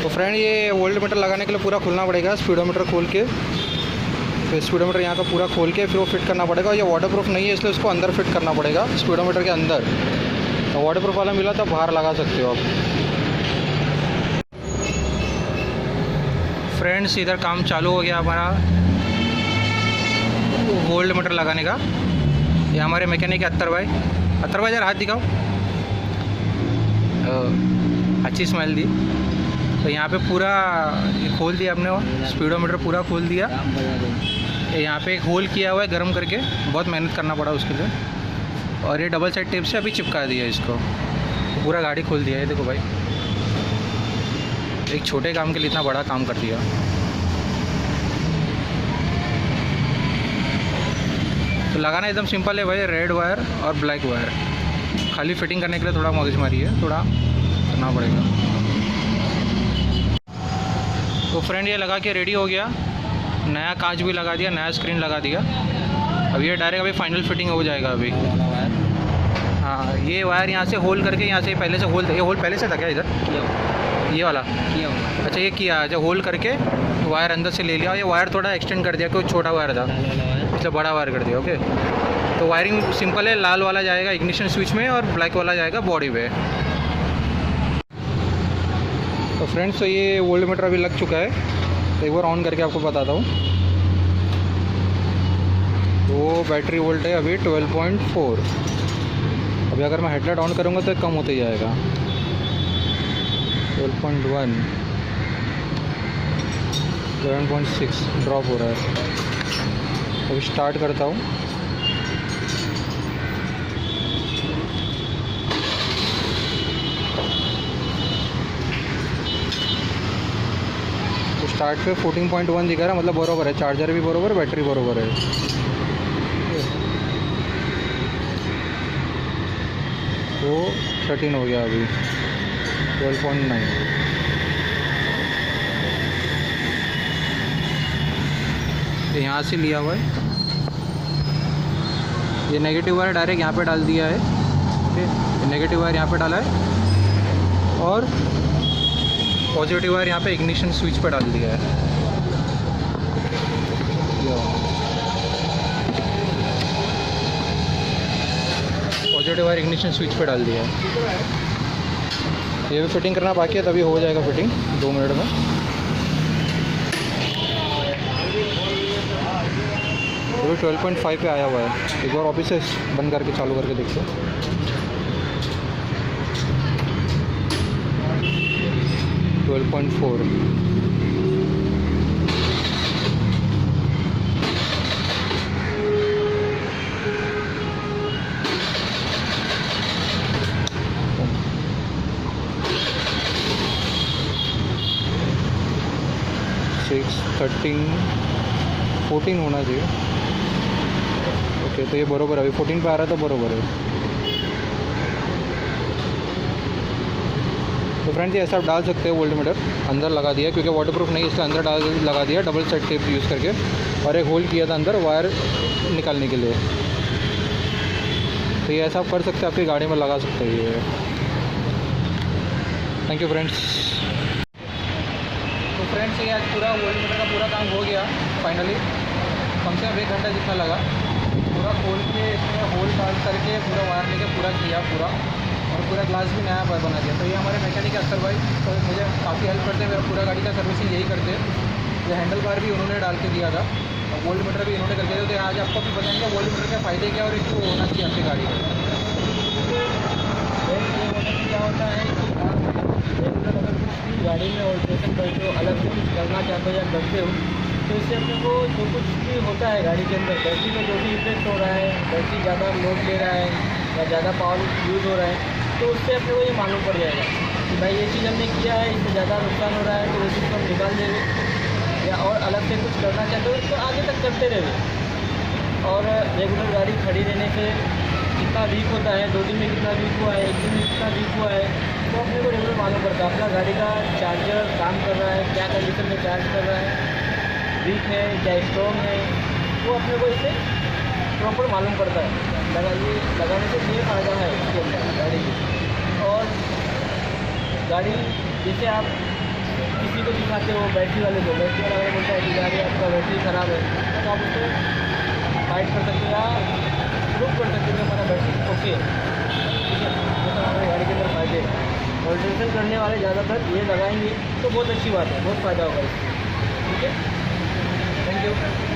तो फ्रेंड ये volt meter लगाने के लिए पूरा खोलना पड़ेगा, स्पीडोमीटर खोल के, फिर स्पीडोमीटर यहाँ का पूरा खोल के फिर वो फिट करना पड़ेगा। ये वाटरप्रूफ नहीं है इसलिए उसको अंदर फिट करना पड़ेगा, स्पीडोमीटर के अंदर। तो वाटरप्रूफ वाला मिला तो बाहर लगा सकते हो आप। फ्रेंड्स इधर काम चालू हो गया हमारा वोल्ट मीटर लगाने का। ये हमारे मैकेनिक है अत्तर भाई यार हाथ दिखाओ, अच्छी स्माइल दी। तो यहाँ पे पूरा ये खोल दिया हमने, वो स्पीडोमीटर पूरा खोल दिया। यहाँ पे एक होल किया हुआ है गर्म करके, बहुत मेहनत करना पड़ा उसके लिए। और ये डबल साइड टेप से अभी चिपका दिया इसको, तो पूरा गाड़ी खोल दिया है। देखो भाई, एक छोटे काम के लिए इतना बड़ा काम कर दिया। तो लगाना एकदम सिंपल है भाई, रेड वायर और ब्लैक वायर। खाली फिटिंग करने के लिए थोड़ा मगजमारी है, थोड़ा करना पड़ेगा। तो फ्रेंड ये लगा के रेडी हो गया, नया कांच भी लगा दिया, नया स्क्रीन लगा दिया। अब ये डायरेक्ट अभी फाइनल फिटिंग हो जाएगा अभी। हाँ, ये वायर यहाँ से होल करके, यहाँ से पहले से होल, ये होल पहले से था क्या इधर? ये वाला किया हुआ। अच्छा, ये किया जो होल करके वायर अंदर से ले लिया। ये वायर थोड़ा एक्सटेंड कर दिया, क्योंकि छोटा वायर था इसलिए बड़ा वायर कर दिया। ओके, तो वायरिंग सिंपल है, लाल वाला जाएगा इग्निशन स्विच में और ब्लैक वाला जाएगा बॉडी पे। तो फ्रेंड्स, तो ये वोल्ट मीटर अभी लग चुका है, तो एक बार ऑन करके आपको बताता हूँ। तो बैटरी वोल्ट है अभी 12.4। अभी अगर मैं हेडलाइट ऑन करूँगा तो कम होते जाएगा, 12.1, 11.6 ड्रॉप हो रहा है। अभी स्टार्ट करता हूँ। तो स्टार्ट पे 14.1 दिखा रहा है, मतलब बरोबर है, चार्जर भी बरोबर, बैटरी बरोबर है। तो 13 हो गया अभी, 12.9। यहाँ से लिया हुआ है, ये नेगेटिव वायर डायरेक्ट यहाँ पे डाल दिया है। ओके, नेगेटिव वायर यहाँ पे डाला है और पॉजिटिव वायर यहाँ पे इग्निशन स्विच पे डाल दिया है। पॉजिटिव वायर इग्निशन स्विच पे डाल दिया है। ये भी फिटिंग करना बाकी है, तभी हो जाएगा फिटिंग 2 मिनट में। अभी 12.5 पे आया हुआ है। एक बार ऑफिस से बंद करके चालू करके देखते हैं। 12.4। सिक्स 13 14 होना चाहिए। ओके, तो ये बरोबर है, अभी 14 पे आ रहा है तो बरोबर है। तो फ्रेंड्स, ये ऐसा आप डाल सकते हो वोल्ट मीटर, अंदर लगा दिया क्योंकि वाटरप्रूफ नहीं इसलिए अंदर लगा दिया डबल साइड टेप यूज़ करके, और एक होल किया था अंदर वायर निकालने के लिए। तो ये ऐसा आप कर सकते हैं, आपकी गाड़ी में लगा सकते हैं ये। Thank you friends. तो फ्रेंड्स, ये आज पूरा वोल्ट मीटर का पूरा काम हो गया फाइनली। कम से कम 1 घंटा जितना लगा। पूरा खोल के इसमें होल डाल करके पूरा वायर लेके पूरा किया पूरा, और पूरा ग्लास भी नया बना दिया। तो ये हमारे मैकेनिक अत्तर भाई, तो मुझे काफ़ी हेल्प करते हैं, मेरा पूरा गाड़ी का सर्विसिंग यही करते हैं। ये हैंडल बार भी उन्होंने डाल के दिया था, और वोल्ट मीटर भी इन्होंने करके दिया। तो आज आपको भी बताएंगे वोल्ट मीटर के फ़ायदे क्या और इसको होना चाहिए आपकी गाड़ी में। क्या होता है कि आप अगर कुछ गाड़ी में ऑल्ट्रेशन करते हो, अलग से कुछ करना चाहते हो या करते हो, तो इससे अपने को जो कुछ भी होता है गाड़ी के अंदर, बैटरी में जो भी इफेक्ट हो रहा है, बैटरी ज़्यादा लोड ले रहा है या ज़्यादा पावर यूज़ हो रहा है, तो उससे अपने को ये मालूम पड़ जाएगा कि भाई ये चीज़ हमने किया है, इससे ज़्यादा नुकसान हो रहा है, तो वो चीज़ को हम निकाल देंगे। या और अलग से कुछ करना चाहते हो तो आगे तक करते रहेंगे। और रेगुलर गाड़ी खड़ी रहने से कितना वीक होता है, 2 दिन में कितना वीक हुआ है, 1 दिन में कितना वीक हुआ है, तो अपने को रेगुलर मालूम पड़ता है अपना गाड़ी का चार्जर काम कर रहा है, क्या कंडीशन में चार्ज कर रहा है, वीक है क्या स्ट्रॉन्ग है, वो अपने को इससे प्रॉपर मालूम पड़ता है। लगाने से ये फ़ायदा है इसके अंदर गाड़ी की। और गाड़ी जैसे आप किसी को दिखाते हो बैटरी वाले को, बैटरी वाला अगर बोलता है कि गाड़ी आपका बैटरी ख़राब है, तो आप उसको फाइट कर सकते हो या प्रूव कर सकते हो कि हमारा बैटरी ओके है, ठीक है। ये सब हमारे गाड़ी के अंदर फ़ायदे हैं। ऑल्ट्रेशन करने वाले ज़्यादातर ये लगाएंगे तो बहुत अच्छी बात है, बहुत फ़ायदा होगा इससे, ठीक है। Thank you.